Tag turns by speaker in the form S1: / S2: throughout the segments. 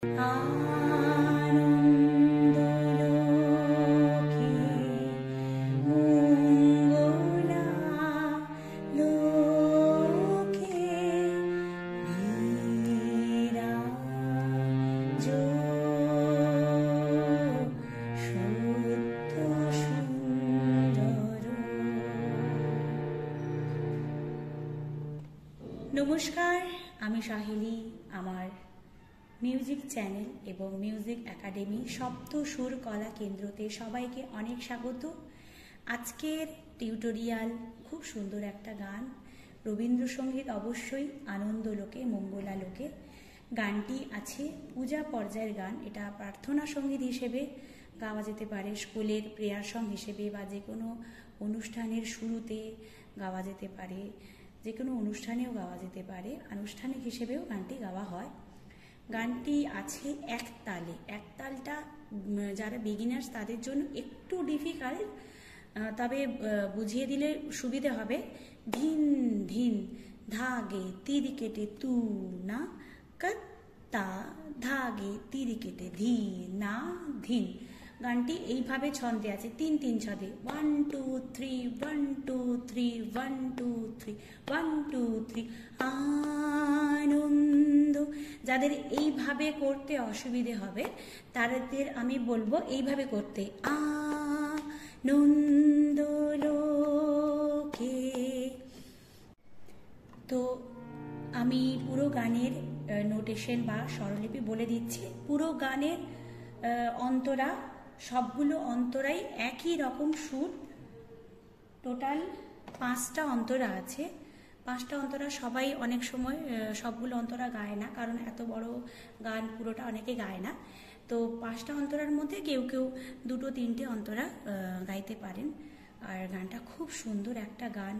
S1: আনন্দলোকে মঙ্গলা লোকে বিরাজ সত্য সুন্দর। নমস্কার, আমি সাহেলি। আমার মিউজিক চ্যানেল এবং মিউজিক একাডেমি সপ্ত সুর কলা কেন্দ্রতে সবাইকে অনেক স্বাগত। আজকের টিউটোরিয়াল খুব সুন্দর একটা গান, রবীন্দ্রসঙ্গীত অবশ্যই, আনন্দলোকে মঙ্গলা লোকে। গানটি আছে পূজা পর্যায়ের গান। এটা প্রার্থনা সঙ্গীত হিসেবে গাওয়া যেতে পারে, স্কুলের প্রেয়ার সং হিসেবে, বা যে কোনো অনুষ্ঠানের শুরুতে গাওয়া যেতে পারে, যে কোনো অনুষ্ঠানেও গাওয়া যেতে পারে, আনুষ্ঠানিক হিসেবেও গানটি গাওয়া হয়। গানটি আছে এক তালে। এক তালটা যারা বিগিনার্স তাদের জন্য একটু ডিফিকাল্ট, তবে বুঝিয়ে দিলে সুবিধে হবে। ধিন ধিন ধাগে তিরি কেটে তু না কত্তা, ধাগে তিরি কেটে ধি না ধিন। গানটি এইভাবে ছন্দে আছে, তিন তিন ছন্দে। 1 2 3 1 2 3 1 2 3 1 2 3। আনন্দ। যাদের এইভাবে করতে অসুবিধে হবে তাদের আমি বলবো এইভাবে করতে, আনন্দলোকে। তো আমি পুরো গানের নোটেশন বা স্বরলিপি বলে দিচ্ছি। পুরো গানের অন্তরা, সবগুলো অন্তরাই একই রকম সুর। টোটাল 5টা অন্তরা আছে। 5টা অন্তরা সবাই অনেক সময় সবগুলো অন্তরা গায় না, কারণ এত বড় গান পুরোটা অনেকে গায় না। তো 5টা অন্তরার মধ্যে কেউ কেউ 2-3টে অন্তরা গাইতে পারেন। আর গানটা খুব সুন্দর একটা গান।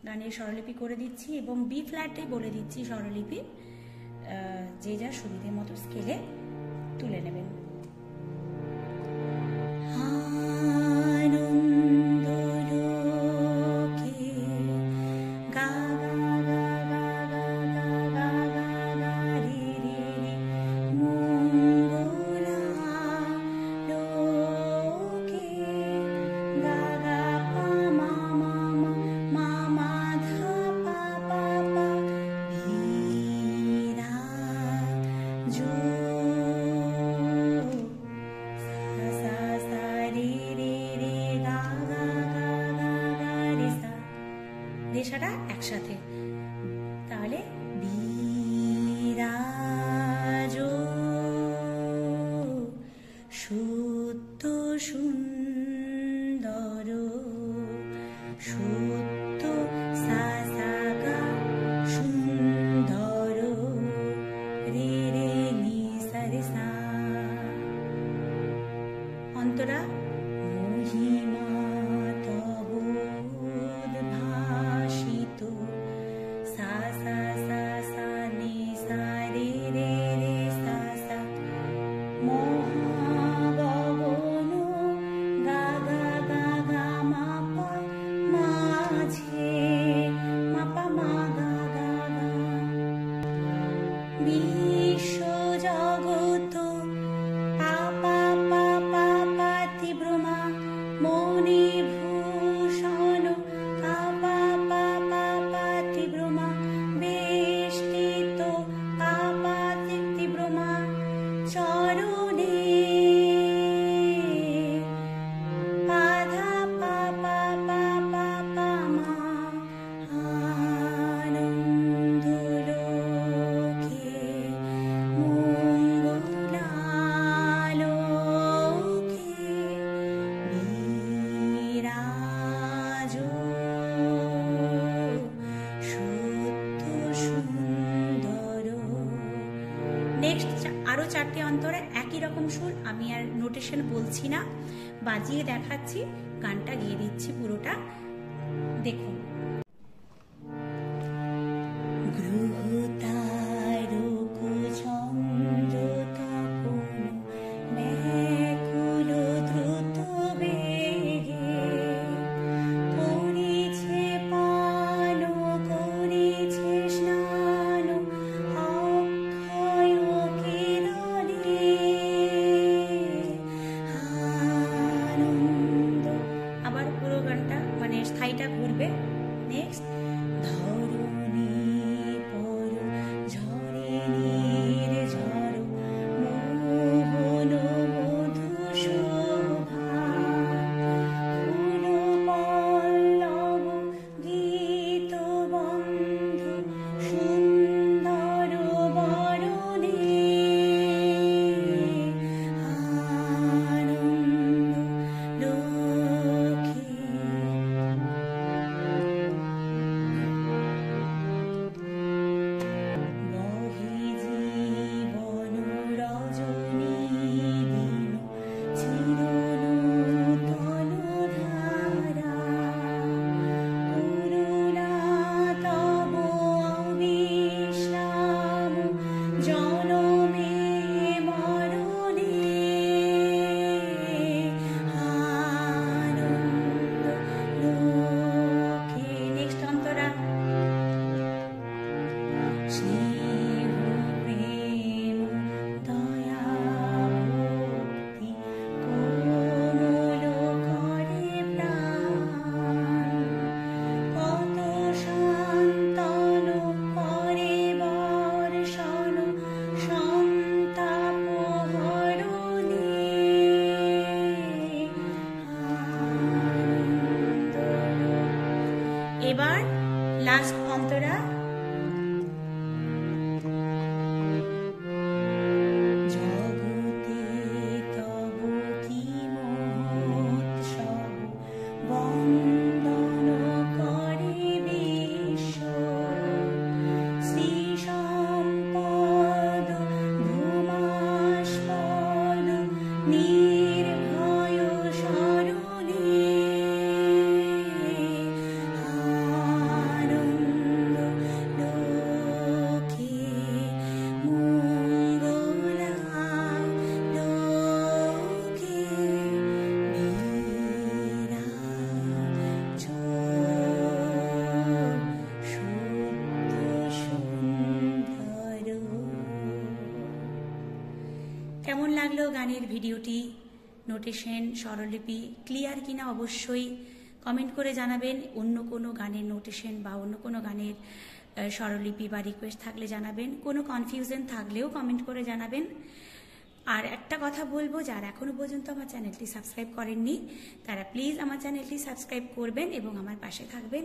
S1: গানের স্বরলিপি করে দিচ্ছি এবং বি ফ্ল্যাটে বলে দিচ্ছি স্বরলিপি, যে যা সুবিধে মতো স্কেলে তুলে নেবেন। রেশাটা একসাথে, তাহলে বিরাজ সত্য সুন্দর, সত্য সাগা সুন্দর, রে রে নি সারে সা। অন্তরা মহিমা তব উদ্ভাসিত, সা সা সা সা নি সা রে রে রে সা সা। মহাগগন গা গা গা গা মা পা, মাঝে মা পা মা গা গা গা। বিশ্ব জগত পা পা পা পা পা তীব্রমা, মনি ভূষণ পা পা পা পা পা তীব্রমা, বেষ্টিত পা পা তীব্রমা, চরণে পাধা পা পা পা পা পা মা। আনন্দলোকে মঙ্গলা লোকে বিরাজ সত্য সুন্দর। নেক্সট আরো 4টে অন্তরে একই রকম সুর। আমি আর নোটেশন বলছি না, বাজিয়ে দেখাচ্ছি, গানটা গিয়ে দিচ্ছি পুরোটা, দেখুন। গ্রহতারক চন্দ্র তপন ব্যাকুল দ্রুত বেগে, করিছে পান করিছে স্নান অক্ষয় কেমন লাগলো গানের ভিডিওটি, নোটেশন, স্বরলিপি ক্লিয়ার কিনা অবশ্যই কমেন্ট করে জানাবেন। অন্য কোনো গানের নোটেশন বা অন্য কোনো গানের স্বরলিপি বা রিকোয়েস্ট থাকলে জানাবেন। কোনো কনফিউশন থাকলেও কমেন্ট করে জানাবেন। আর একটা কথা বলবো, যারা এখনো পর্যন্ত আমার চ্যানেলটি সাবস্ক্রাইব করেননি তারা প্লিজ আমার চ্যানেলটি সাবস্ক্রাইব করবেন এবং আমার পাশে থাকবেন।